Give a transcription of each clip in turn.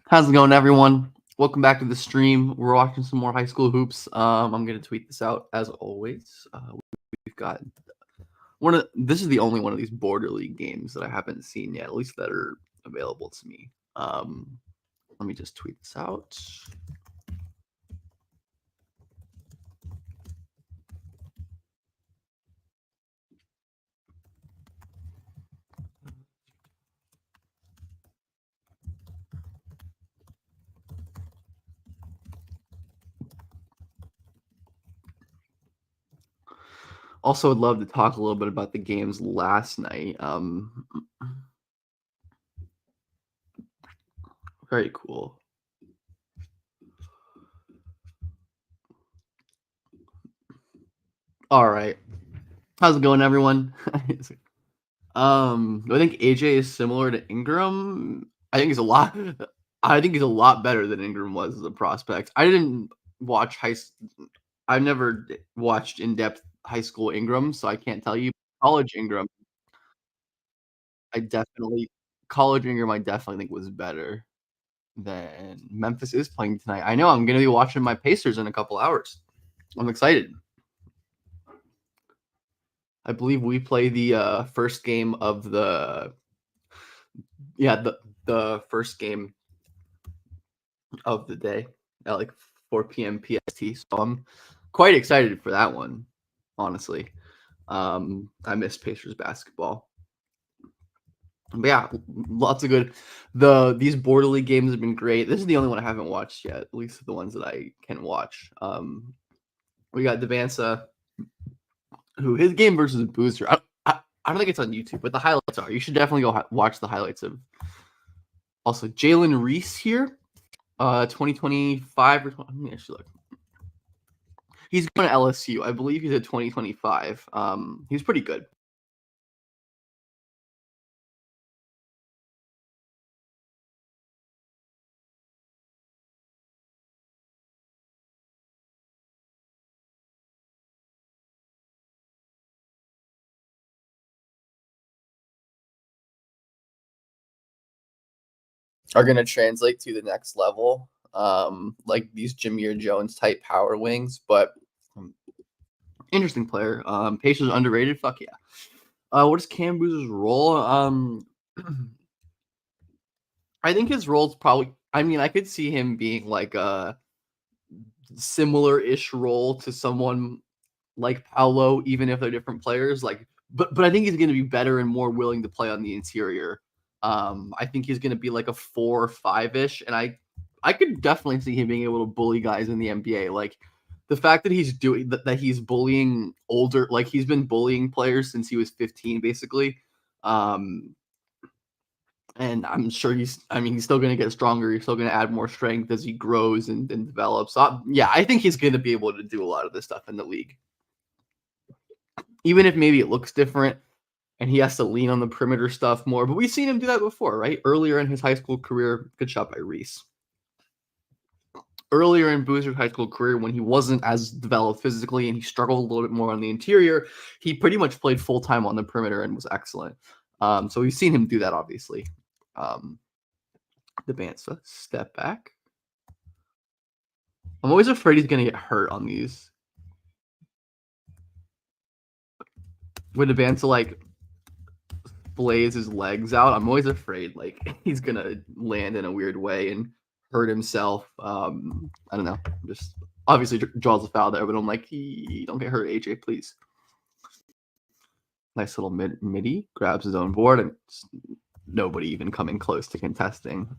How's it going, everyone? Welcome back to the stream. We're watching some more high school hoops. I'm gonna tweet this out as always. We've got this is the only one of these border league games that I haven't seen yet, at least that are available to me. Let me just tweet this out. Also, would love to talk a little bit about the games last night. Very cool. All right, how's it going, everyone? I think AJ is similar to Ingram. I think he's a lot. I think he's a lot better than Ingram was as a prospect. I didn't watch I've never watched in-depth high school Ingram, so I can't tell you. College Ingram, I definitely college Ingram, I definitely think was better than Memphis is playing tonight. I know I'm gonna be watching my Pacers in a couple hours. I'm excited. I believe we play the first game of the first game of the day at like 4 p.m. PST. So I'm quite excited for that one, honestly. I miss Pacers basketball. But yeah, lots of good. These border league games have been great. This is the only one I haven't watched yet, at least the ones that I can watch. We got Dybantsa, who his game versus Booster. I don't think it's on YouTube, but the highlights are. You should definitely go watch the highlights of. Also, Jalen Reece here, 2025 or 20, let me actually look. He's going to LSU. I believe he's at 2025. He's pretty good. Are going to translate to the next level, like these Jameer Jones type power wings. But interesting player. Pacers underrated. Fuck yeah. What is Cam Boozer's role? I think his role's probably. I mean, I could see him being like a similar-ish role to someone like Paolo, even if they're different players. Like, but I think he's going to be better and more willing to play on the interior. I think he's going to be like a 4 or 5-ish, and I could definitely see him being able to bully guys in the NBA. Like the fact that he's doing that he's bullying older, like he's been bullying players since he was 15, basically. And I'm sure he's still going to get stronger. He's still going to add more strength as he grows and develops. So, yeah, I think he's going to be able to do a lot of this stuff in the league. Even if maybe it looks different and he has to lean on the perimeter stuff more. But we've seen him do that before, right? Earlier in his high school career, good shot by Reece. Earlier in Boozer's high school career, when he wasn't as developed physically and he struggled a little bit more on the interior, he pretty much played full-time on the perimeter and was excellent. So we've seen him do that, obviously. Dybantsa, step back. I'm always afraid he's going to get hurt on these. When Dybantsa, like, blaze his legs out, I'm always afraid, like, he's going to land in a weird way and hurt himself. I don't know. Just obviously draws a foul there, but I'm like, don't get hurt, AJ, please. Nice little midi, grabs his own board, and nobody even coming close to contesting.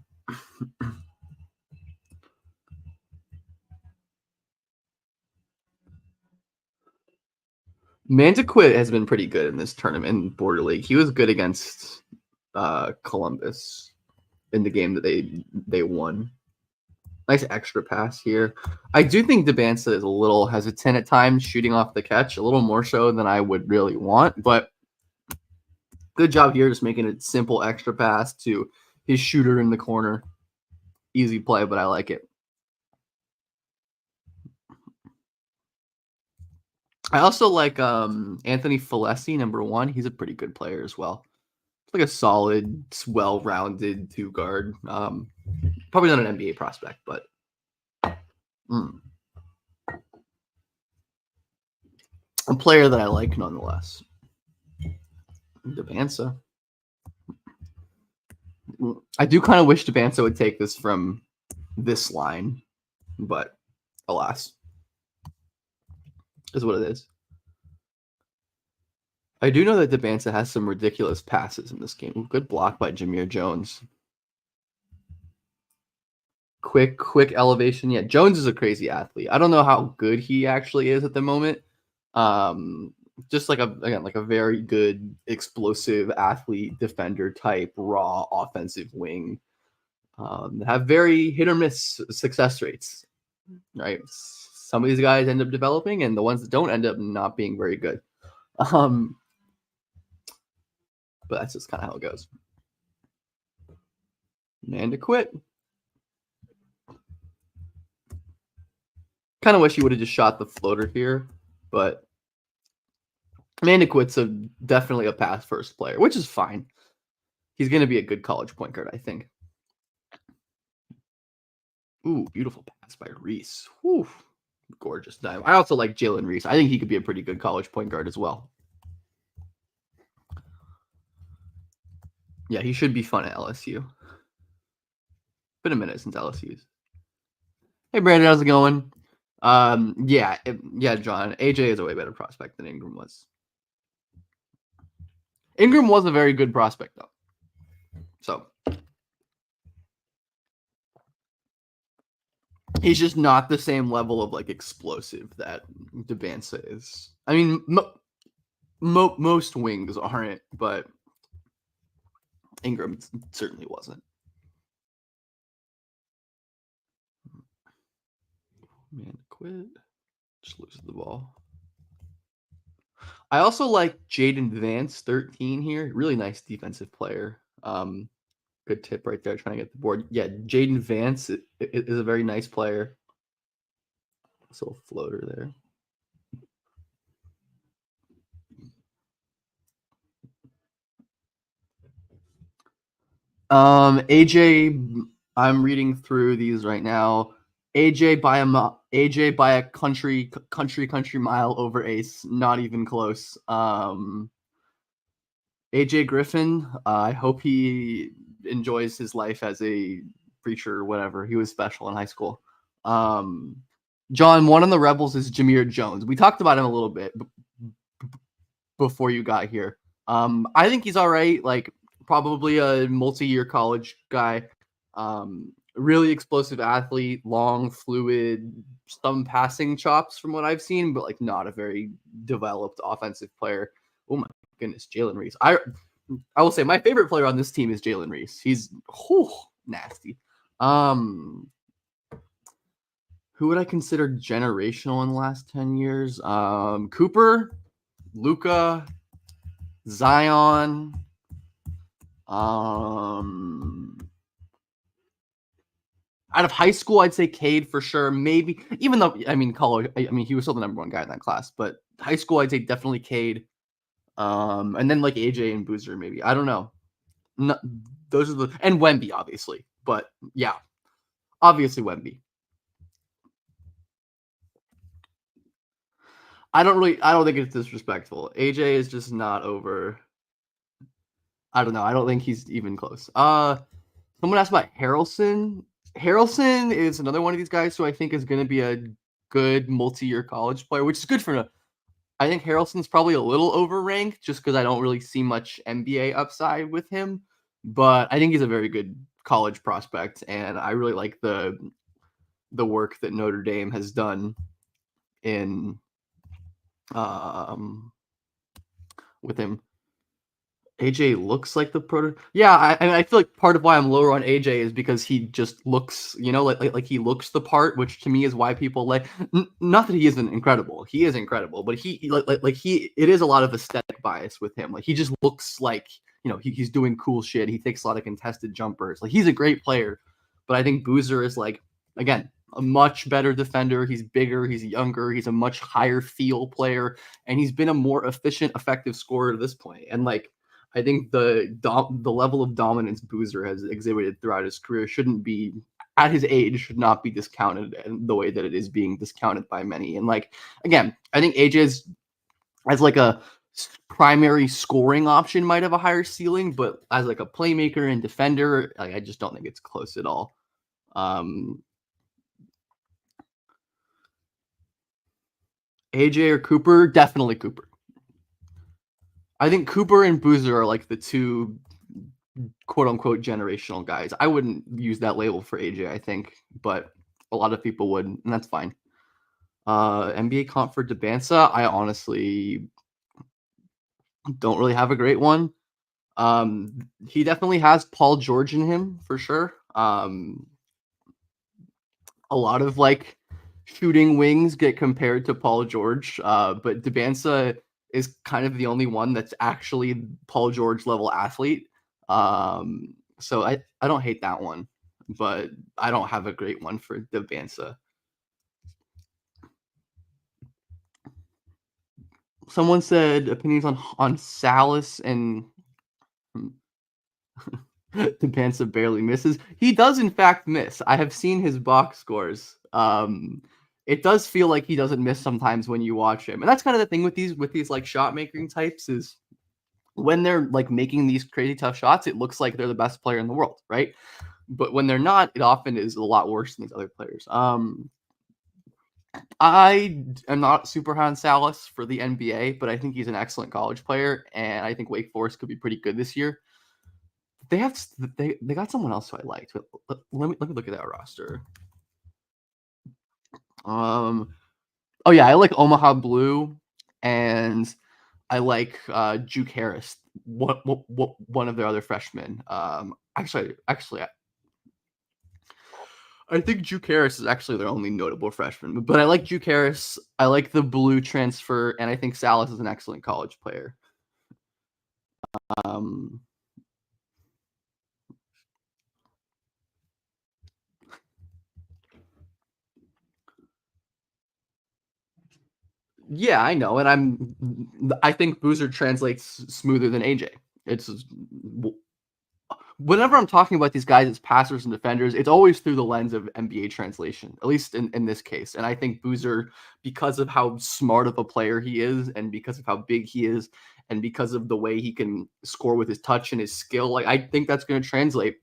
Mantiquit has been pretty good in this tournament in Border League. He was good against Columbus in the game that they won. Nice extra pass here. I do think Dybantsa is a little hesitant at times shooting off the catch, a little more so than I would really want, but good job here just making a simple extra pass to his shooter in the corner. Easy play, but I like it. I also like Anthony Falesi, number 1. He's a pretty good player as well. like a solid, well-rounded two guard. Probably not an NBA prospect, but a player that I like nonetheless. Dybantsa. I do kind of wish Dybantsa would take this from this line, but alas, is what it is. I do know that Dybantsa has some ridiculous passes in this game. Good block by Jameer Jones. Quick elevation. Yeah, Jones is a crazy athlete. I don't know how good he actually is at the moment. Just like a very good explosive athlete, defender type, raw offensive wing. Have very hit or miss success rates, right? Some of these guys end up developing, and the ones that don't end up not being very good. But that's just kind of how it goes. Man to quit. Kind of wish he would have just shot the floater here, but man to quit's definitely a pass first player, which is fine. He's going to be a good college point guard, I think. Ooh, beautiful pass by Reece. Whew. Gorgeous dive. I also like Jalen Reece. I think he could be a pretty good college point guard as well. Yeah, he should be fun at LSU. Been a minute since LSU's. Hey, Brandon, how's it going? Yeah, John. AJ is a way better prospect than Ingram was. Ingram was a very good prospect, though. So he's just not the same level of like explosive that Dybantsa is. I mean, most wings aren't, but Ingram certainly wasn't. Man, quit. Just loses the ball. I also like Jaden Vance, 13 here. Really nice defensive player. Good tip right there, trying to get the board. Yeah, Jaden Vance is a very nice player. So a floater there. AJ, I'm reading through these right now. AJ by a country mile over Ace. Not even close. AJ Griffin, I hope he enjoys his life as a preacher or whatever. He was special in high school. John, one of the Rebels is Jameer Jones. We talked about him a little bit before you got here. I think he's all right. Like probably a multi-year college guy. Really explosive athlete, long, fluid, some passing chops from what I've seen, but like not a very developed offensive player. Oh my goodness, Jalen Reece. I will say my favorite player on this team is Jalen Reece. He's nasty. Who would I consider generational in the last 10 years? Cooper, Luka, Zion. Out of high school, I'd say Cade for sure. Maybe, even though, I mean, college, I mean, he was still the number one guy in that class. But high school, I'd say definitely Cade. And then like AJ and Boozer, maybe. I don't know. No, those are the, and Wemby, obviously. But yeah, obviously Wemby. I don't think it's disrespectful. AJ is just not over. I don't know. I don't think he's even close. Someone asked about Harrelson. Harrelson is another one of these guys who I think is going to be a good multi-year college player, which is good for. I think Harrelson's probably a little overranked just because I don't really see much NBA upside with him, but I think he's a very good college prospect, and I really like the work that Notre Dame has done in with him. AJ looks like the proto. Yeah, I feel like part of why I'm lower on AJ is because he just looks, like he looks the part, which to me is why people like. Not that he isn't incredible, he is incredible, but he it is a lot of aesthetic bias with him. Like he just looks like he's doing cool shit. He takes a lot of contested jumpers. Like he's a great player, but I think Boozer is like again a much better defender. He's bigger, he's younger, he's a much higher feel player, and he's been a more efficient, effective scorer to this point. And like. I think the level of dominance Boozer has exhibited throughout his career shouldn't be, at his age, should not be discounted in the way that it is being discounted by many. And like, again, I think AJ's as like a primary scoring option might have a higher ceiling, but as like a playmaker and defender, like I just don't think it's close at all. AJ or Cooper? Definitely Cooper. I think Cooper and Boozer are like the two quote unquote generational guys. I wouldn't use that label for AJ, I think, but a lot of people would, and that's fine. NBA comp for Dybantsa, I honestly don't really have a great one. He definitely has Paul George in him for sure. A lot of like shooting wings get compared to Paul George, but Dybantsa is kind of the only one that's actually Paul George level athlete. So I don't hate that one, but I don't have a great one for Dybantsa. Someone said opinions on Salas and Dybantsa barely misses. He does in fact miss. I have seen his box scores. It does feel like he doesn't miss sometimes when you watch him, and that's kind of the thing with these like shot making types is when they're like making these crazy tough shots, it looks like they're the best player in the world, right? But when they're not, it often is a lot worse than these other players. I am not super high on Salas for the NBA, but I think he's an excellent college player, and I think Wake Forest could be pretty good this year. They got someone else who I liked. But let me look at that roster. Oh yeah, I like Omaha Blue, and I like Juke Harris, one of their other freshmen. Actually, I think Juke Harris is actually their only notable freshman. But I like Juke Harris. I like the Blue transfer, and I think Salas is an excellent college player. Yeah, I know, and I think Boozer translates smoother than AJ. It's whenever I'm talking about these guys as passers and defenders, it's always through the lens of NBA translation, at least in this case. And I think Boozer, because of how smart of a player he is, and because of how big he is, and because of the way he can score with his touch and his skill, like I think that's going to translate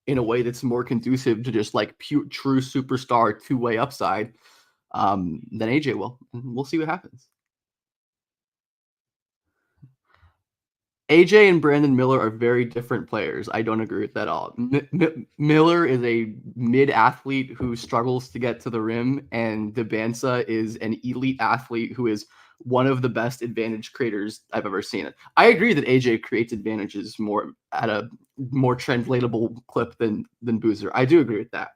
in a way that's more conducive to just like true superstar two-way upside than AJ will. And we'll see what happens. AJ and Brandon Miller are very different players. I don't agree with that at all. Miller is a mid athlete who struggles to get to the rim, and Dybantsa is an elite athlete who is one of the best advantage creators I've ever seen. I agree that AJ creates advantages more at a more translatable clip than Boozer. I do agree with that.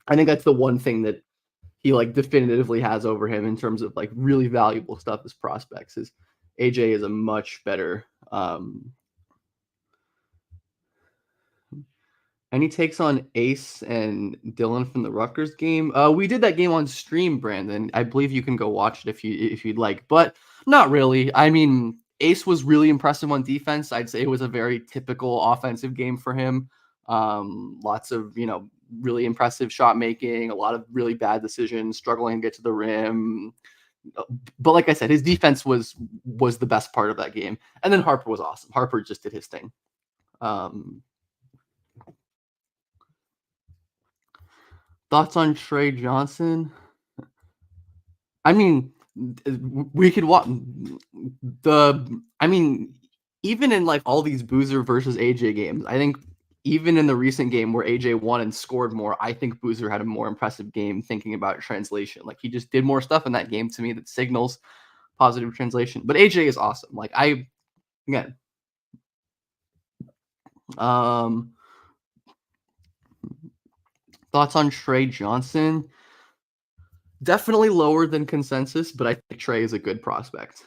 I think that's the one thing that he like definitively has over him in terms of like really valuable stuff as prospects is AJ is a much better any takes on Ace and Dylan from the Rutgers game? We did that game on stream, Brandon. I believe you can go watch it if you'd like, but not really. I mean, Ace was really impressive on defense. I'd say it was a very typical offensive game for him. Lots of really impressive shot making, a lot of really bad decisions, struggling to get to the rim. But like I said, his defense was the best part of that game. And then Harper was awesome. Harper just did his thing. Thoughts on Trey Johnson? I mean, we could watch even in like all these Boozer versus AJ games, I think even in the recent game where AJ won and scored more, I think Boozer had a more impressive game thinking about translation. Like he just did more stuff in that game to me that signals positive translation. But AJ is awesome. Like again, thoughts on Trey Johnson? Definitely lower than consensus, but I think Trey is a good prospect.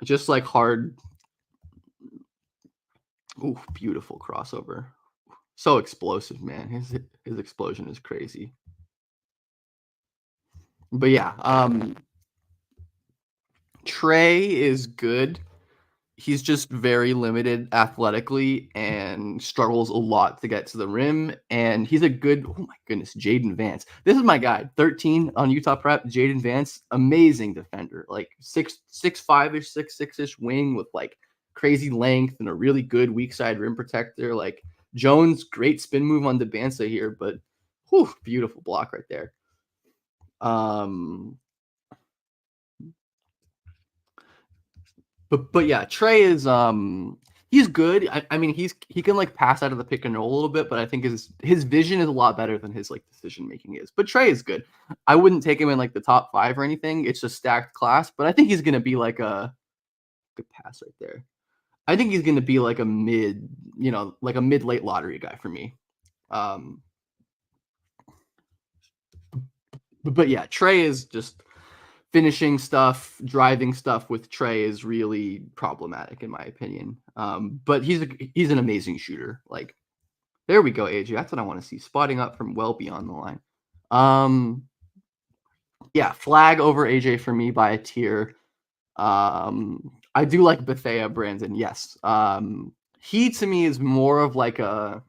Just like hard. Ooh, beautiful crossover. So explosive, man. His explosion is crazy. But yeah, Trey is good. He's just very limited athletically and struggles a lot to get to the rim. And he's a good, oh my goodness, Jaden Vance. This is my guy, 13 on Utah Prep. Jaden Vance, amazing defender, like 6'5" ish, 6'6" ish wing with like crazy length and a really good weak side rim protector. Like Jones, great spin move on Dybantsa here, but whew, beautiful block right there. But yeah, Trey is he's good. I mean he can like pass out of the pick and roll a little bit, but I think his vision is a lot better than his like decision making is. But Trey is good. I wouldn't take him in like the top 5 or anything. It's just stacked class, but I think he's gonna be like a good pass right there. I think he's gonna be like a mid, like a mid late lottery guy for me. Um, but yeah, Trey is just finishing stuff, driving stuff with Trey is really problematic in my opinion. But he's an amazing shooter. Like there we go, AJ. That's what I want to see. Spotting up from well beyond the line. Yeah, flag over AJ for me by a tier. I do like Bethea Brandon. Yes. He to me is more of like a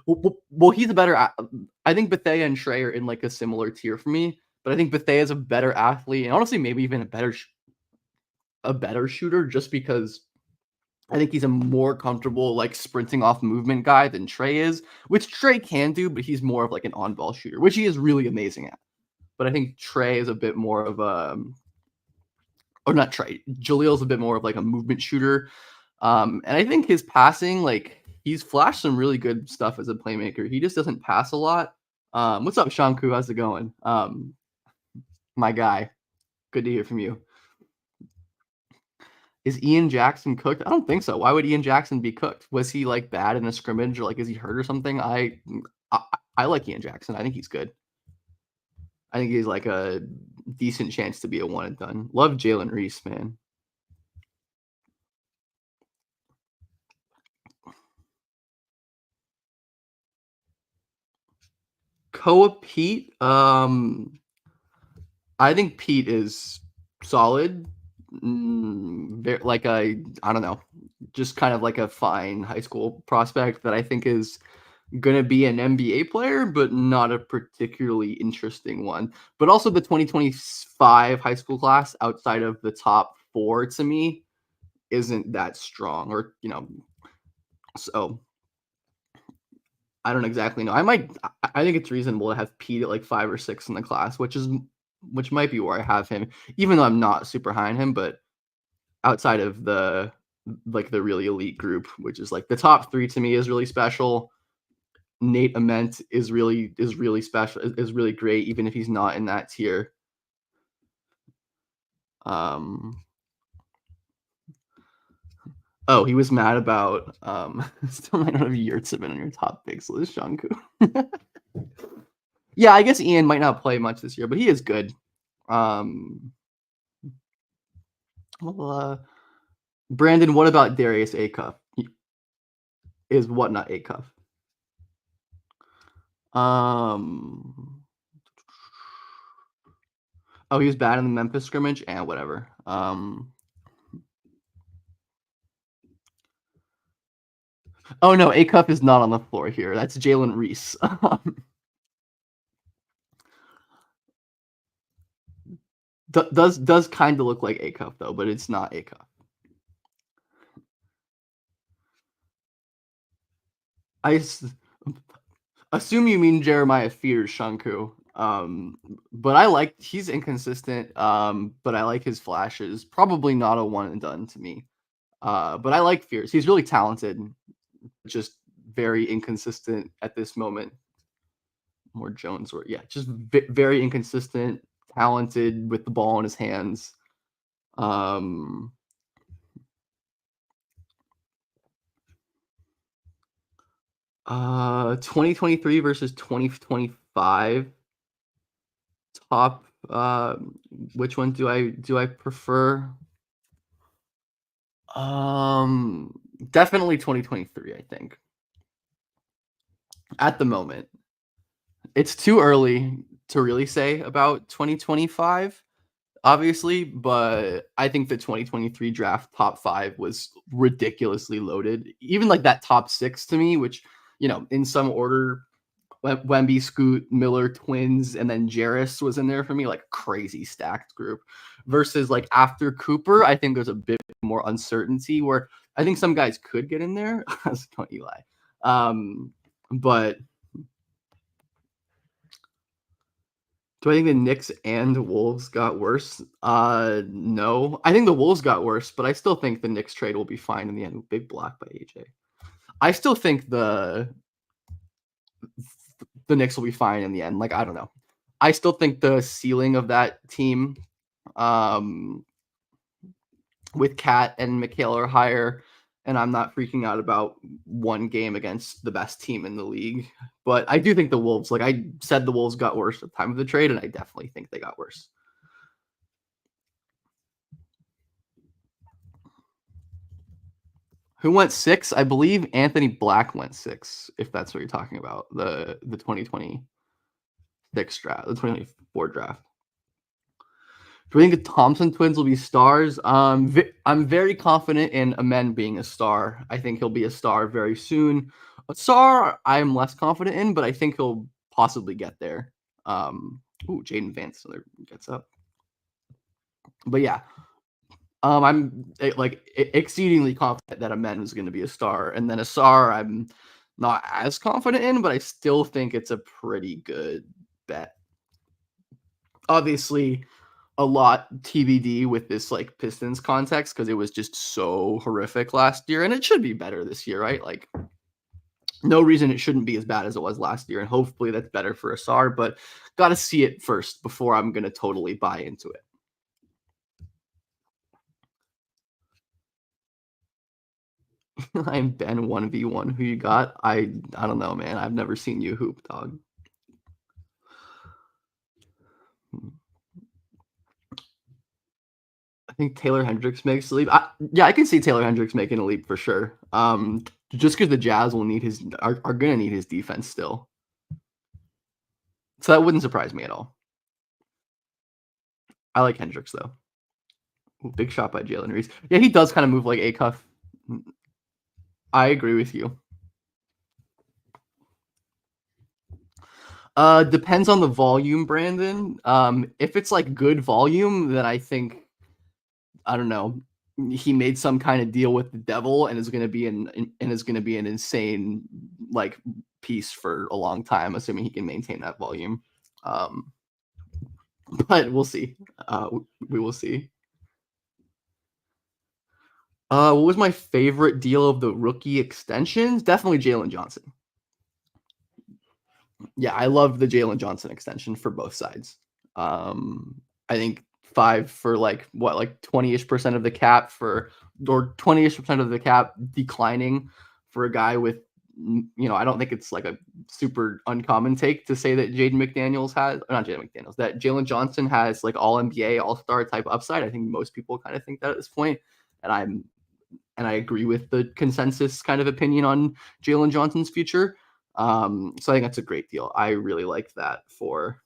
well, he's a better. I think Bethea and Trey are in like a similar tier for me, but I think Bethea is a better athlete and honestly maybe even a better shooter just because I think he's a more comfortable like sprinting off movement guy than Trey is, which Trey can do, but he's more of like an on-ball shooter, which he is really amazing at. But I think Trey is a bit more of a or not Trey. Jalil's a bit more of like a movement shooter. And I think his passing, like he's flashed some really good stuff as a playmaker. He just doesn't pass a lot. What's up, Shanku? How's it going? My guy. Good to hear from you. Is Ian Jackson cooked? I don't think so. Why would Ian Jackson be cooked? Was he like bad in a scrimmage or like is he hurt or something? I like Ian Jackson. I think he's good. I think he's like a decent chance to be a one and done. Love Jalen Reece, man. Koa Pete, I think Pete is solid. Like I don't know, just kind of like a fine high school prospect that I think is gonna be an NBA player, but not a particularly interesting one. But also the 2025 high school class outside of the top 4 to me isn't that strong, or so I don't exactly know. I think it's reasonable to have Pete at like 5 or 6 in the class, which might be where I have him, even though I'm not super high on him, but outside of the really elite group, which is like the top 3 to me is really special. Nate Ament is really special, is really great, even if he's not in that tier. Oh, he was mad about still might not have Yurtseven on your top picks list, Shanku. Yeah, I guess Ian might not play much this year, but he is good. Well, Brandon, what about Darius Acuff? Is what not Acuff? Oh, he was bad in the Memphis scrimmage, and whatever. Oh no, Acuff is not on the floor here. That's Jalen Reece. Does kind of look like Acuff though, but it's not Acuff. I assume you mean Jeremiah Fears, Shanku. But he's inconsistent. But I like his flashes. Probably not a one and done to me. But I like Fears. He's really talented, just very inconsistent at this moment. More Jones, or yeah, just very inconsistent, talented with the ball in his hands. 2023 versus 2025 top. Which one do I prefer? Definitely 2023, I think. At the moment. It's too early to really say about 2025. obviously, but I think the 2023 draft top 5 was ridiculously loaded. Even like that top 6 to me, which, in some order, Wemby, Scoot, Miller, Twins, and then Jarris was in there for me, like crazy stacked group. Versus like after Cooper, I think there's a bit more uncertainty where I think some guys could get in there. Don't you lie. But do I think the Knicks and the Wolves got worse? No. I think the Wolves got worse, but I still think the Knicks trade will be fine in the end. Big block by AJ. I still think the Knicks will be fine in the end. Like, I don't know. I still think the ceiling of that team, um, with Cat and Mikhail are higher, and I'm not freaking out about one game against the best team in the league. But I do think the Wolves, like I said, the Wolves got worse at the time of the trade, and I definitely think they got worse. Who went 6? I believe Anthony Black went 6, if that's what you're talking about. The 2026 draft, the 2024 draft. Do I think the Thompson twins will be stars? I'm very confident in Amen being a star. I think he'll be a star very soon. A star, I'm less confident in, but I think he'll possibly get there. Jaden Vance gets up. But yeah, I'm exceedingly confident that Amen is going to be a star, and then a star I'm not as confident in, but I still think it's a pretty good bet. Obviously, a lot TBD with this like Pistons context because it was just so horrific last year, and it should be better this year, right? Like, no reason it shouldn't be as bad as it was last year, and hopefully that's better for Asar. But got to see it first before I'm gonna totally buy into it. I'm Ben 1v1. Who you got? I don't know, man. I've never seen you hoop, dog. I think Taylor Hendricks makes the leap. Yeah, I can see Taylor Hendricks making a leap for sure. Just because the Jazz will need are gonna need his defense still, so that wouldn't surprise me at all. I like Hendricks though. Ooh, big shot by Jalen Reece. Yeah, he does kind of move like a cuff. I agree with you. Depends on the volume, Brandon. If it's like good volume, then I think I don't know. He made some kind of deal with the devil and is going to be an insane like piece for a long time, assuming he can maintain that volume. Um, but we'll see. We will see. What was my favorite deal of the rookie extensions? Definitely Jalen Johnson. Yeah, I love the Jalen Johnson extension for both sides. I think 5 for like 20-ish% of the cap or 20-ish% of the cap declining for a guy with I don't think it's like a super uncommon take to say that that Jalen Johnson has like all NBA, all-star type upside. I think most people kind of think that at this point, and I agree with the consensus kind of opinion on Jalen Johnson's future. So I think that's a great deal. I really like that for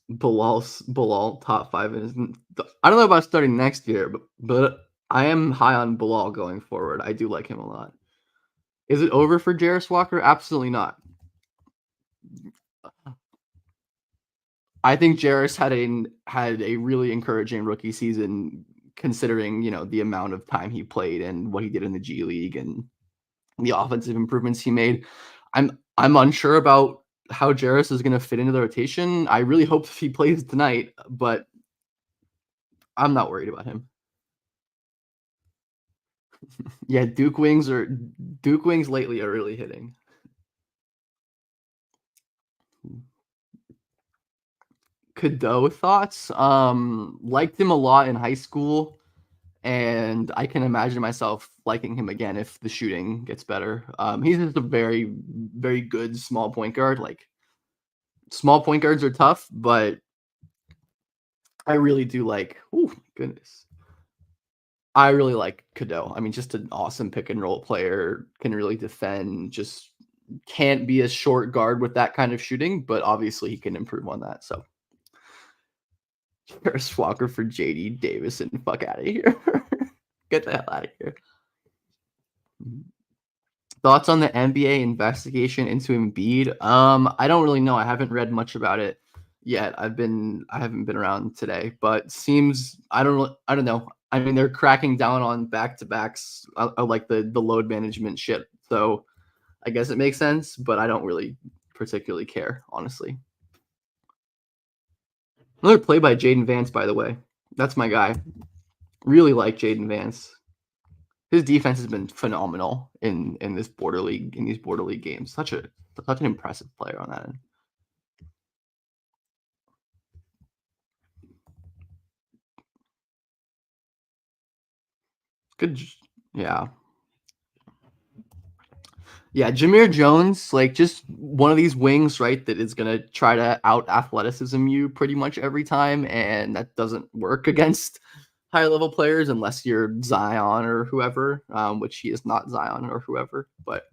Bilal top 5 is I don't know about starting next year, but I am high on Bilal going forward. I do like him a lot. Is it over for Jarris Walker? Absolutely not. I think Jarris had a really encouraging rookie season considering, the amount of time he played and what he did in the G League and the offensive improvements he made. I'm unsure about how Jarris is going to fit into the rotation. I really hope he plays tonight, but I'm not worried about him. Yeah, Duke wings lately are really hitting. Cadeau thoughts? Liked him a lot in high school, and I can imagine myself liking him again if the shooting gets better. He's just a very, very good small point guard. Like small point guards are tough, but I really do like. Oh goodness, I really like Cadeau. I mean, just an awesome pick and roll player. Can really defend. Just can't be a short guard with that kind of shooting, but obviously he can improve on that. So Harris Walker for JD Davison. Fuck out of here. Get the hell out of here. Thoughts on the NBA investigation into Embiid? I don't really know. I haven't read much about it yet. I haven't been around today, but seems I don't know. I mean, they're cracking down on back-to-backs. I like the load management shit. So I guess it makes sense, but I don't really particularly care, honestly. Another play by Jaden Vance, by the way. That's my guy. Really like Jaden Vance. His defense has been phenomenal in these border league games. Such an impressive player on that end. Good, yeah. Yeah, Jameer Jones, like just one of these wings, right? That is gonna try to out athleticism you pretty much every time, and that doesn't work against high level players unless you're Zion or whoever, which he is not Zion or whoever. But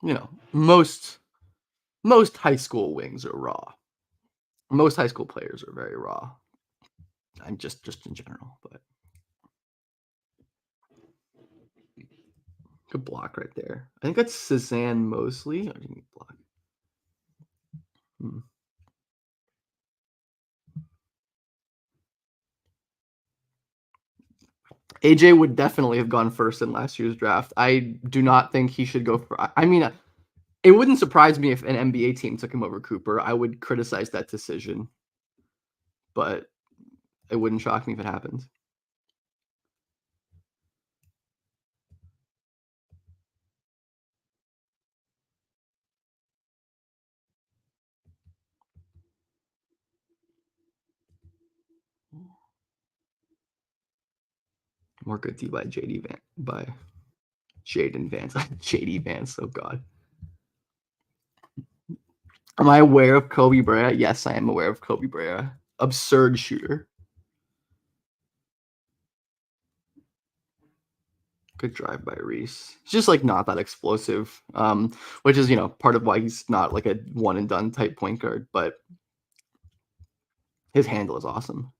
you know, most high school wings are raw. Most high school players are very raw. I'm just in general, but good block right there. I think that's Cezanne Mosley. I didn't block. Hmm. AJ would definitely have gone first in last year's draft. I do not think he should go for. I mean, it wouldn't surprise me if an NBA team took him over Cooper. I would criticize that decision, but it wouldn't shock me if it happened. More good D by JD Van by Jaden Vance. JD Vance. Oh God. Am I aware of Kobe Bryant? Yes, I am aware of Kobe Bryant. Absurd shooter. Good drive by Reece. He's just like not that explosive, which is part of why he's not like a one and done type point guard. But his handle is awesome.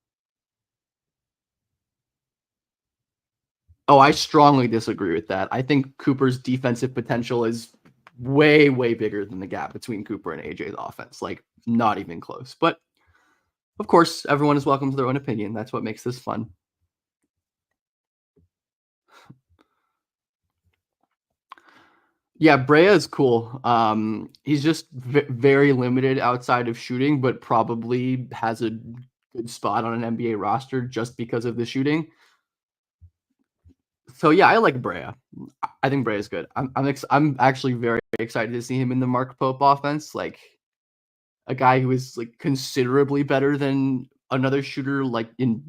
Oh, I strongly disagree with that. I think Cooper's defensive potential is way, way bigger than the gap between Cooper and AJ's offense. Like, not even close. But of course, everyone is welcome to their own opinion. That's what makes this fun. Yeah, Brea is cool. He's just very limited outside of shooting, but probably has a good spot on an NBA roster just because of the shooting. So yeah, I like Brea. I think Brea is good. I'm actually very excited to see him in the Mark Pope offense. Like a guy who is like considerably better than another shooter like in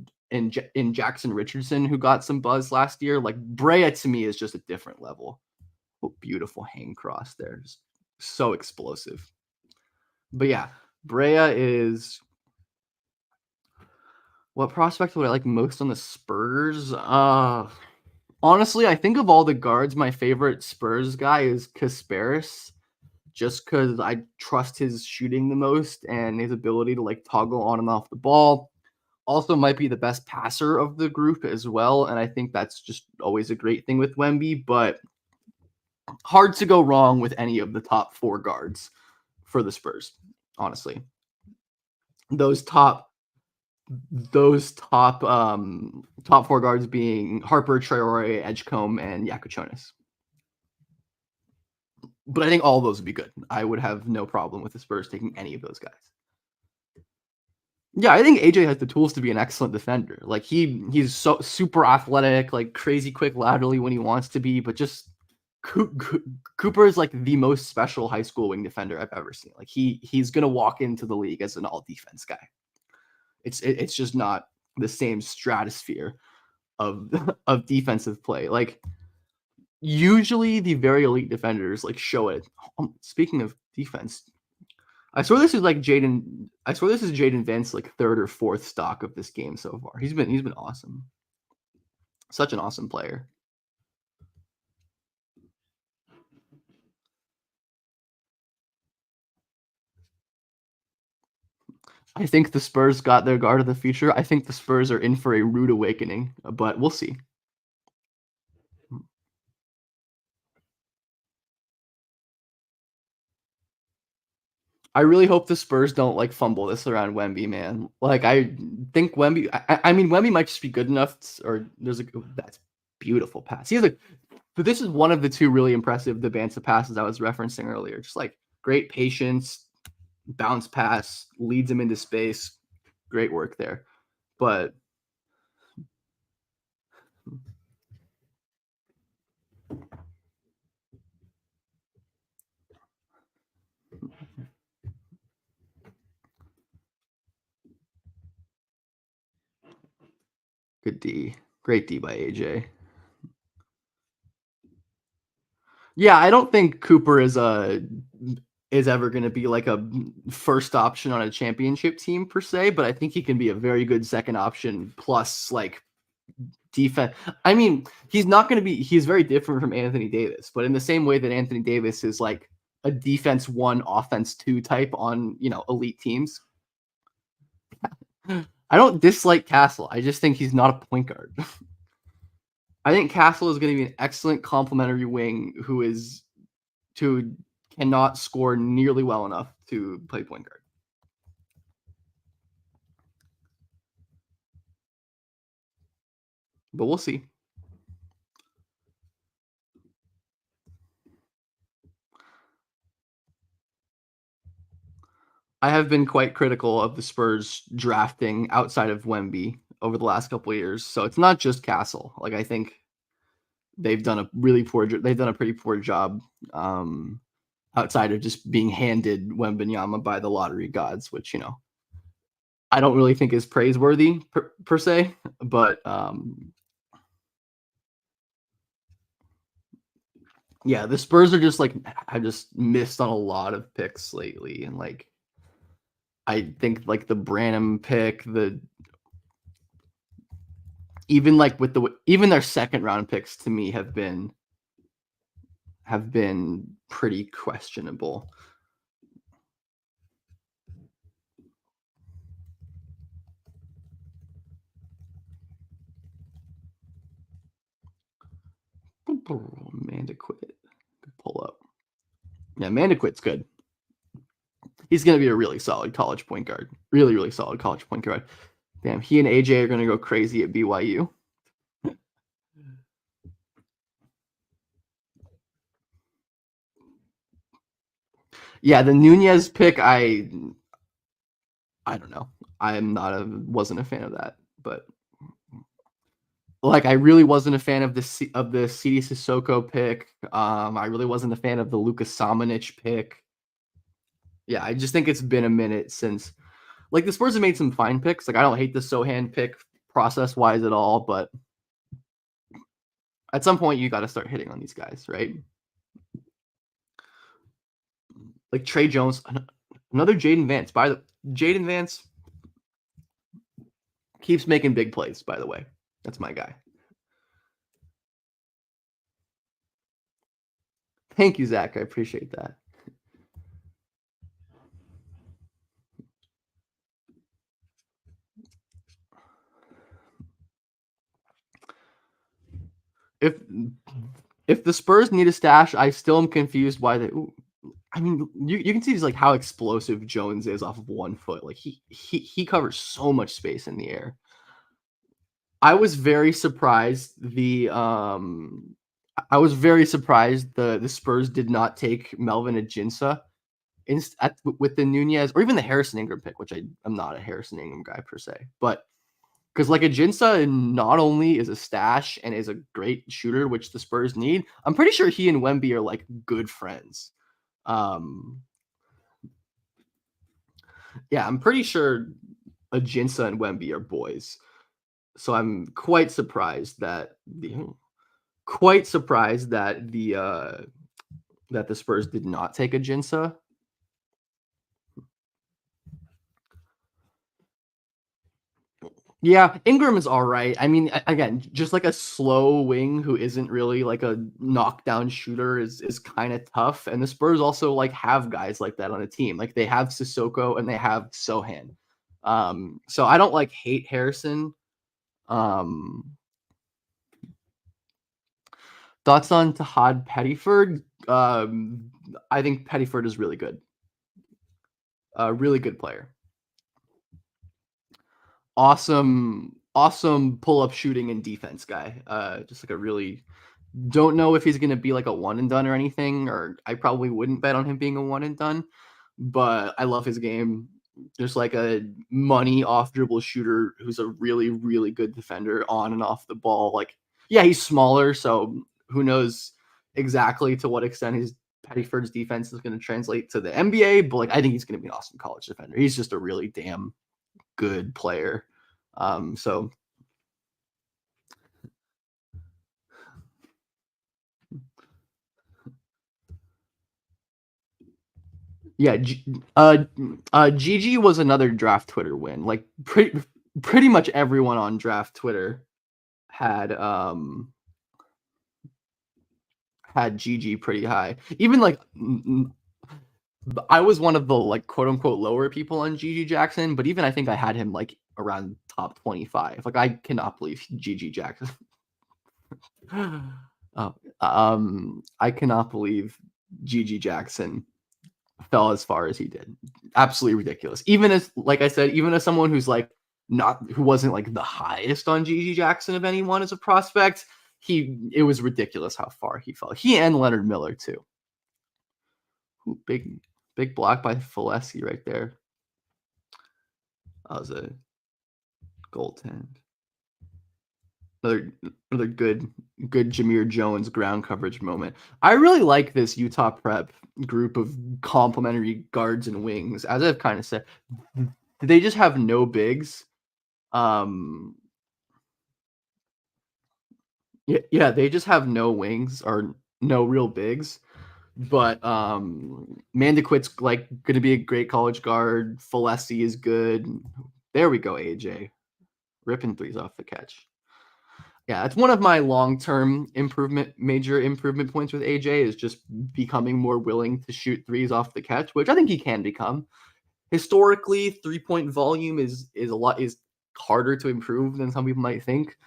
Jackson Richardson who got some buzz last year. Like Brea to me is just a different level. Oh, beautiful hang cross there. Just so explosive. But yeah, Brea is what prospect would I like most on the Spurs? Honestly, I think of all the guards, my favorite Spurs guy is Kasparis, just because I trust his shooting the most and his ability to like toggle on and off the ball. Also, might be the best passer of the group as well, and I think that's just always a great thing with Wemby. But hard to go wrong with any of the top four guards for the Spurs, honestly. Those top top four guards being Harper, Traore, Edgecombe, and Yakuchonis. But I think all of those would be good. I would have no problem with the Spurs taking any of those guys. Yeah, I think AJ has the tools to be an excellent defender. Like he's so super athletic, like crazy quick laterally when he wants to be, but just Cooper is like the most special high school wing defender I've ever seen. Like he's gonna walk into the league as an all defense guy. It's just not the same stratosphere of of defensive play. Like usually the very elite defenders like show it. Speaking of defense, I swear this is Jaden Vance like third or fourth stock of this game so far. He's been awesome. Such an awesome player. I think the Spurs got their guard of the future. I think the Spurs are in for a rude awakening, but we'll see. I really hope the Spurs don't like fumble this around Wemby, man. Like I think Wemby. I mean Wemby might just be good enough, or there's a that's beautiful pass. He has a. But this is one of the two really impressive Dybantsa passes I was referencing earlier. Just like great patience, bounce pass, leads him into space. Great work there. But good D. Great D by AJ. Yeah, I don't think Cooper is ever going to be like a first option on a championship team per se, but I think he can be a very good second option plus like defense. I mean, he's not going to be he's very different from Anthony Davis, but in the same way that Anthony Davis is like a defense 1 offense 2 type on, elite teams. I don't dislike Castle. I just think he's not a point guard. I think Castle is going to be an excellent complementary wing who cannot score nearly well enough to play point guard. But we'll see. I have been quite critical of the Spurs drafting outside of Wemby over the last couple of years. So it's not just Castle. Like I think they've done a pretty poor job outside of just being handed Wembanyama by the lottery gods, which I don't really think is praiseworthy per se, but yeah, the Spurs are just like have just missed on a lot of picks lately, and like I think like the Branham pick, even their second round picks to me have been pretty questionable. Amanda Quit. Pull up. Yeah, Amanda Quit's good. He's going to be a really solid college point guard. Really, really solid college point guard. Damn, he and AJ are going to go crazy at BYU. Yeah, the Nunez pick, I don't know. Wasn't a fan of that, but like I really wasn't a fan of the CD Sissoko pick. I really wasn't a fan of the Lucas Samanic pick. Yeah, I just think it's been a minute since like the Spurs have made some fine picks. Like I don't hate the Sohan pick process wise at all, but at some point you got to start hitting on these guys, right? Like Trey Jones, another Jaden Vance. Jaden Vance keeps making big plays. By the way, that's my guy. Thank you, Zach. I appreciate that. If if the Spurs need a stash, I still am confused why they. I mean, you can see just like how explosive Jones is off of 1 foot. Like he covers so much space in the air. I was very surprised the Spurs did not take Melvin Ajinça with the Nunez or even the Harrison Ingram pick, which I'm not a Harrison Ingram guy per se, but because like Ajinça not only is a stash and is a great shooter, which the Spurs need, I'm pretty sure he and Wemby are like good friends. Yeah, I'm pretty sure Ajinça and Wemby are boys. So I'm quite surprised that the Spurs did not take Ajinça. Yeah, Ingram is all right. I mean, again, just like a slow wing who isn't really like a knockdown shooter is kind of tough. And the Spurs also like have guys like that on a team. Like they have Sissoko and they have Sohan. So I don't like hate Harrison. Um, Thoughts on Tahad Pettiford? I think Pettiford is really good. A really good player. Awesome pull up shooting and defense guy. Just like a really don't know if he's gonna be like a one and done or anything, or I probably wouldn't bet on him being a one and done, but I love his game. Just like a money off dribble shooter who's a really, really good defender on and off the ball. Like, yeah, he's smaller, so who knows exactly to what extent his Pettiford's defense is going to translate to the NBA, but like I think he's going to be an awesome college defender. He's just a really damn good player. So yeah, Gigi was another draft Twitter win. Like pretty much everyone on draft Twitter had had Gigi pretty high. Even like I was one of the like quote unquote lower people on Gigi Jackson, but even I think I had him like around top 25. Like I cannot believe Gigi Jackson. Oh, I cannot believe Gigi Jackson fell as far as he did. Absolutely ridiculous. Even as, like I said, even as someone who's like not who wasn't like the highest on Gigi Jackson of anyone as a prospect, it was ridiculous how far he fell. He and Leonard Miller too. Ooh, big block by Falesi right there. That was a goaltend. Another good Jameer Jones ground coverage moment. I really like this Utah Prep group of complementary guards and wings. As I've kind of said, they just have no bigs. Yeah, they just have no wings or no real bigs. But Mandaquit's like going to be a great college guard. Falesi is good. There we go, AJ ripping threes off the catch. Yeah, it's one of my long-term major improvement points with AJ is just becoming more willing to shoot threes off the catch, which I think he can become. Historically, three-point volume is harder to improve than some people might think,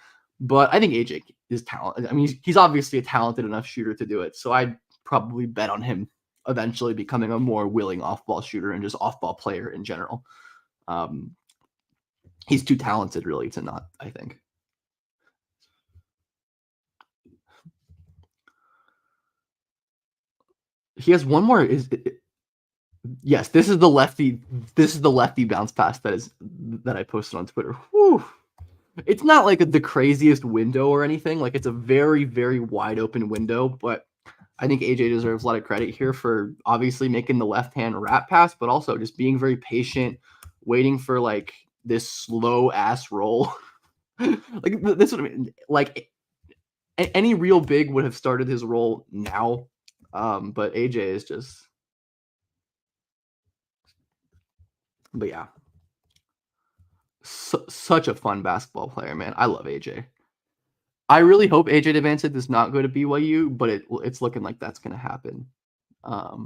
but I think AJ is talented. I mean, he's obviously a talented enough shooter to do it, so I'd probably bet on him eventually becoming a more willing off-ball shooter and just off-ball player in general. He's too talented, really, to not, I think. He has one more. Yes, this is the lefty. This is the lefty bounce pass that I posted on Twitter. Whew. It's not like the craziest window or anything. Like it's a very, very wide open window, but I think AJ deserves a lot of credit here for obviously making the left hand wrap pass, but also just being very patient, waiting for like this slow ass roll. Like this would have been like any real big would have started his roll now. But AJ is just, but yeah, such a fun basketball player, man. I love AJ. I really hope AJ Dybantsa does not go to BYU, but it's looking like that's going to happen. But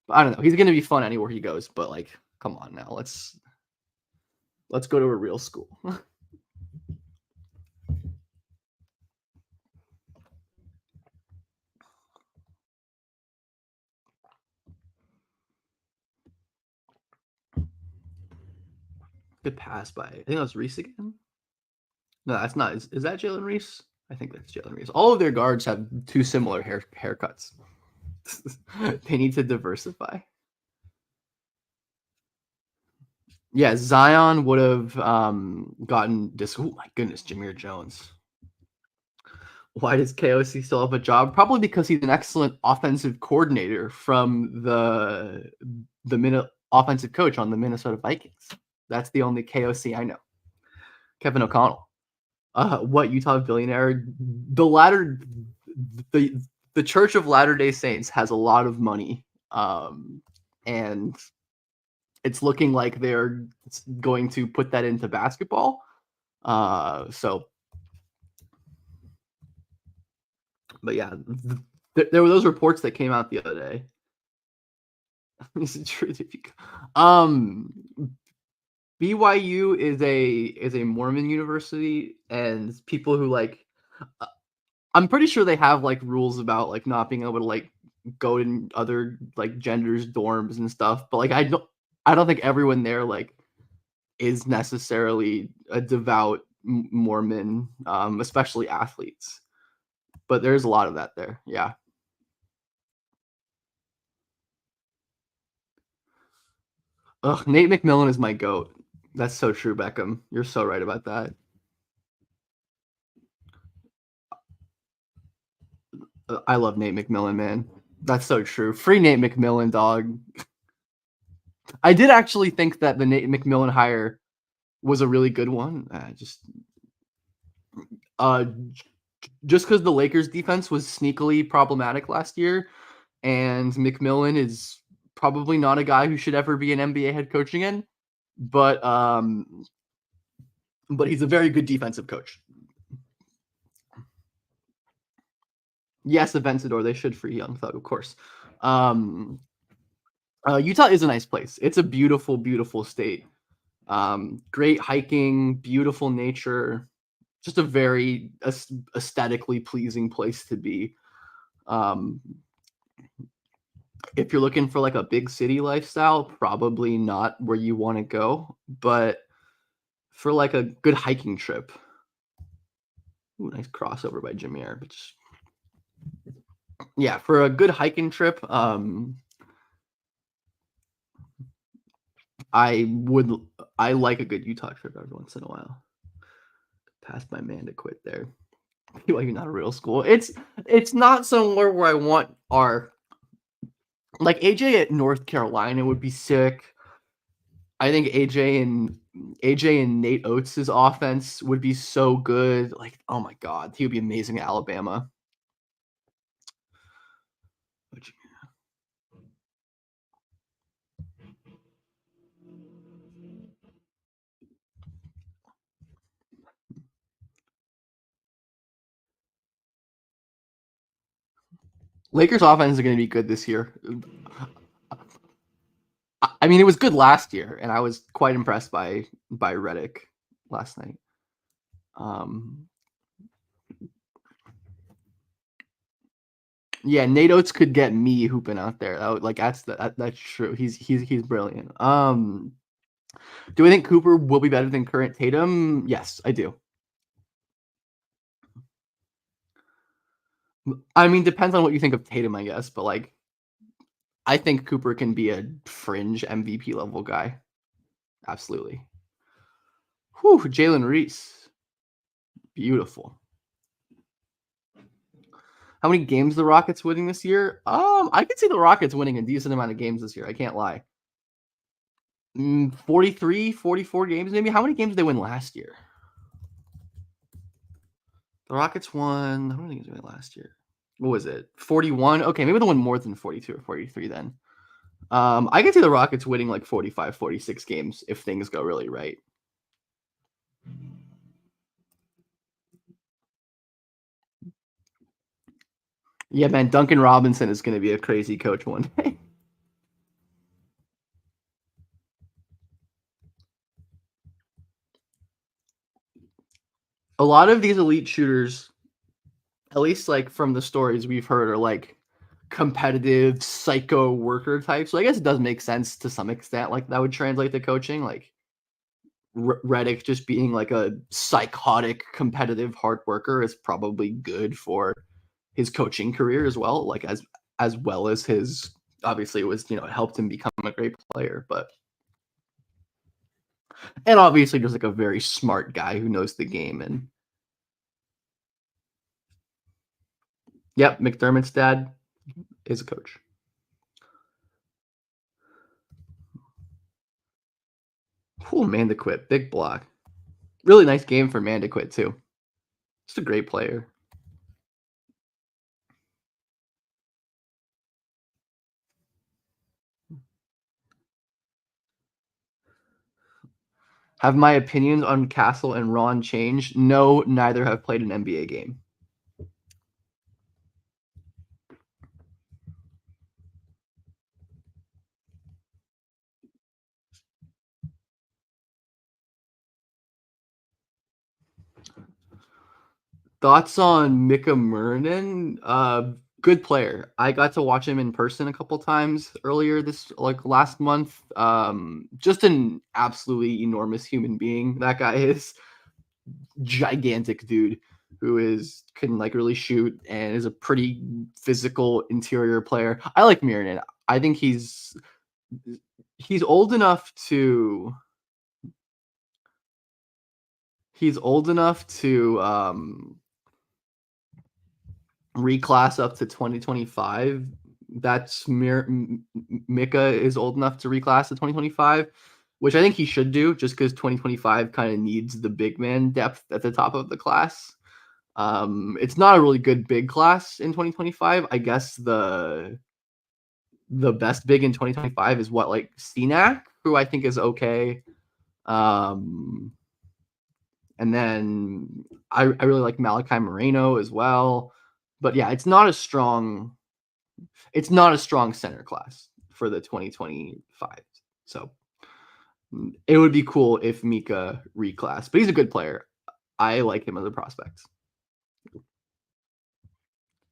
I don't know. He's going to be fun anywhere he goes, but like, come on now, let's go to a real school. Good pass by, I think that was Reece again. No, that's not. Is that Jalen Reece? I think that's Jalen Reece. All of their guards have two similar haircuts. They need to diversify. Yeah, Zion would have gotten this. Oh my goodness, Jameer Jones. Why does KOC still have a job? Probably because he's an excellent offensive coordinator from the offensive coach on the Minnesota Vikings. That's the only KOC I know. Kevin O'Connell. What Utah billionaire? The Church of Latter-day Saints has a lot of money, and it's looking like they're going to put that into basketball. So, but yeah, there were those reports that came out the other day. Is it true? Um, BYU is a Mormon university, and people who like, I'm pretty sure they have like rules about like not being able to like go in other like genders dorms and stuff. But like I don't think everyone there like is necessarily a devout Mormon, especially athletes. But there's a lot of that there. Yeah. Ugh, Nate McMillan is my goat. That's so true, Beckham. You're so right about that. I love Nate McMillan, man. That's so true. Free Nate McMillan, dog. I did actually think that the Nate McMillan hire was a really good one. Uh, just because the Lakers defense was sneakily problematic last year, and McMillan is probably not a guy who should ever be an NBA head coach again. But but he's a very good defensive coach. Yes, Aventador, they should free Young Thug, of course. Um, Utah is a nice place. It's a beautiful, beautiful state. Great hiking, beautiful nature, just a very aesthetically pleasing place to be. Um, if you're looking for like a big city lifestyle, probably not where you want to go. But for like a good hiking trip, ooh, nice crossover by Jameer. But yeah, for a good hiking trip, I would I like a good Utah trip every once in a while. Past my man to quit there. Like not a real school. It's not somewhere where I want our like AJ at North Carolina would be sick. I think AJ and Nate Oates' offense would be so good. Like, oh my god, he would be amazing at Alabama. Lakers offense is going to be good this year. I mean, it was good last year, and I was quite impressed by Redick last night. Um, yeah, Nate Oates could get me hooping out there. That's true. He's brilliant. Do I think Cooper will be better than current Tatum? Yes, I do. I mean, depends on what you think of Tatum, I guess, but like, I think Cooper can be a fringe MVP level guy. Absolutely. Whew, Jalen Reece. Beautiful. How many games the Rockets winning this year? I could see the Rockets winning a decent amount of games this year. I can't lie. 43, 44 games maybe. How many games did they win last year? The Rockets won. How many games did they win last year? What was it? 41? Okay, maybe they won more than 42 or 43 then. I could see the Rockets winning like 45, 46 games if things go really right. Yeah, man, Duncan Robinson is going to be a crazy coach one day. A lot of these elite shooters, at least like from the stories we've heard, are like competitive psycho worker types. So I guess it does make sense to some extent. Like that would translate to coaching. Like Redick just being like a psychotic, competitive hard worker is probably good for his coaching career as well. Like as well as his obviously it was it helped him become a great player, but and obviously just like a very smart guy who knows the game. And yep, McDermott's dad is a coach. Cool, man to quit, big block. Really nice game for man to quit too. Just a great player. Have my opinions on Castle and Ron changed? No, neither have played an NBA game. Thoughts on Mika Murnin? Good player. I got to watch him in person a couple times earlier this last month. Just an absolutely enormous human being. That guy is gigantic dude who is can really shoot and is a pretty physical interior player. I like Murnin. I think he's old enough to he's old enough to reclass up to 2025. Mika is old enough to reclass to 2025, which I think he should do just because 2025 kind of needs the big man depth at the top of the class. It's not a really good big class in 2025. I guess the best big in 2025 is what, like CNAC, who I think is okay. And then I really like Malachi Moreno as well. But yeah, it's not a strong center class for the 2025. So it would be cool if Mika reclass, but he's a good player. I like him as a prospect.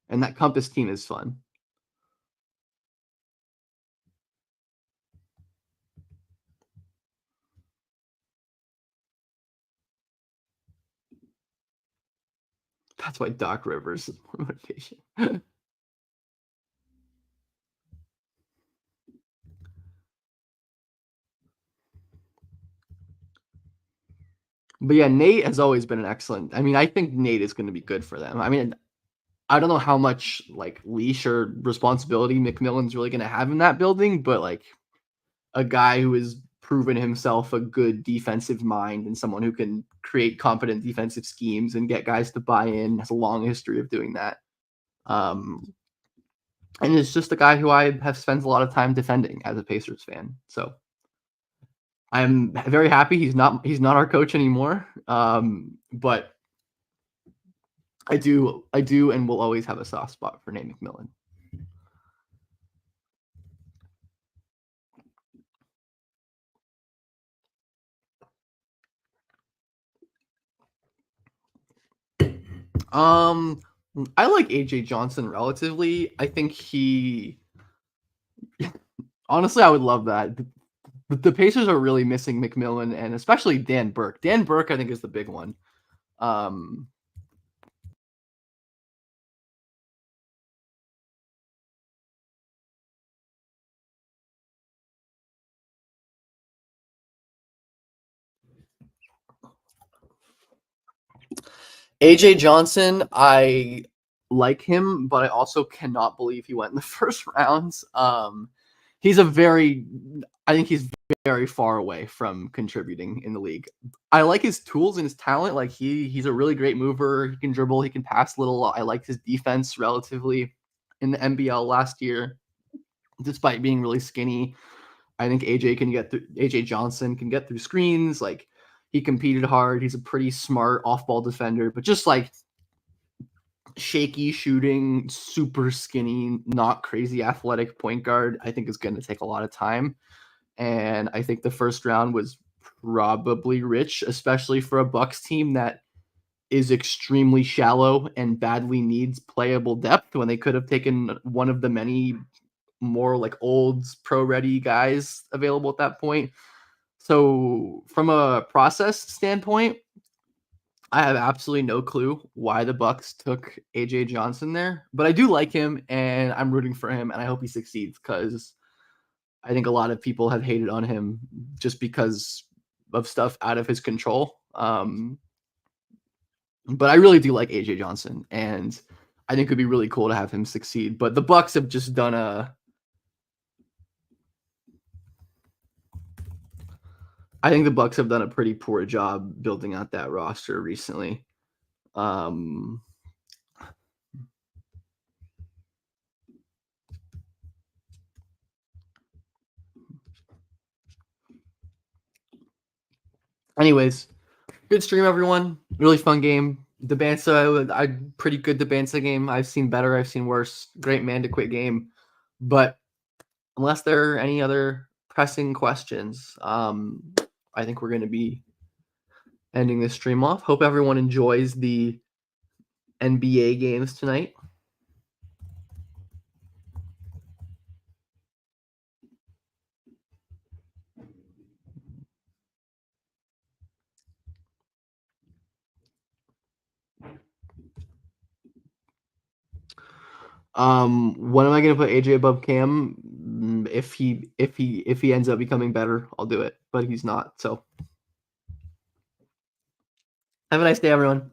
And that Compass team is fun. That's why Doc Rivers is more motivation. But yeah, Nate has always been an excellent. I mean, I think Nate is going to be good for them. I mean, I don't know how much like leash or responsibility McMillan's really going to have in that building, but like a guy who has proven himself a good defensive mind and someone who can create competent defensive schemes and get guys to buy in, has a long history of doing that. And it's just a guy who I have spent a lot of time defending as a Pacers fan. So I'm very happy he's not our coach anymore. But I do and will always have a soft spot for Nate McMillan. I like AJ Johnson relatively. I think he honestly I would love that. The Pacers are really missing McMillan and especially Dan Burke. Dan Burke, I think, is the big one. Um, AJ Johnson, I like him, but I also cannot believe he went in the first rounds. He's a very, I think he's very far away from contributing in the league. I like his tools and his talent. Like he's a really great mover. He can dribble. He can pass little. I liked his defense relatively in the NBL last year, despite being really skinny. I think AJ Johnson can get through screens. Like he competed hard. He's a pretty smart off-ball defender, but just like shaky shooting, super skinny, not crazy athletic point guard, I think is going to take a lot of time. And I think the first round was probably rich, especially for a Bucks team that is extremely shallow and badly needs playable depth when they could have taken one of the many more like old pro ready guys available at that point. So from a process standpoint, I have absolutely no clue why the Bucks took AJ Johnson there, but I do like him and I'm rooting for him and I hope he succeeds because I think a lot of people have hated on him just because of stuff out of his control. But I really do like AJ Johnson and I think it'd be really cool to have him succeed. But the Bucks have just done I think the Bucks have done a pretty poor job building out that roster recently. Um, and Anyways, good stream, everyone. Really fun game. Dybantsa, I pretty good Dybantsa game. I've seen better. I've seen worse. Great man to quit game. But unless there are any other pressing questions, I think we're going to be ending this stream off. Hope everyone enjoys the NBA games tonight. When am I gonna put AJ above Cam? If he ends up becoming better, I'll do it. But he's not. So have a nice day, everyone.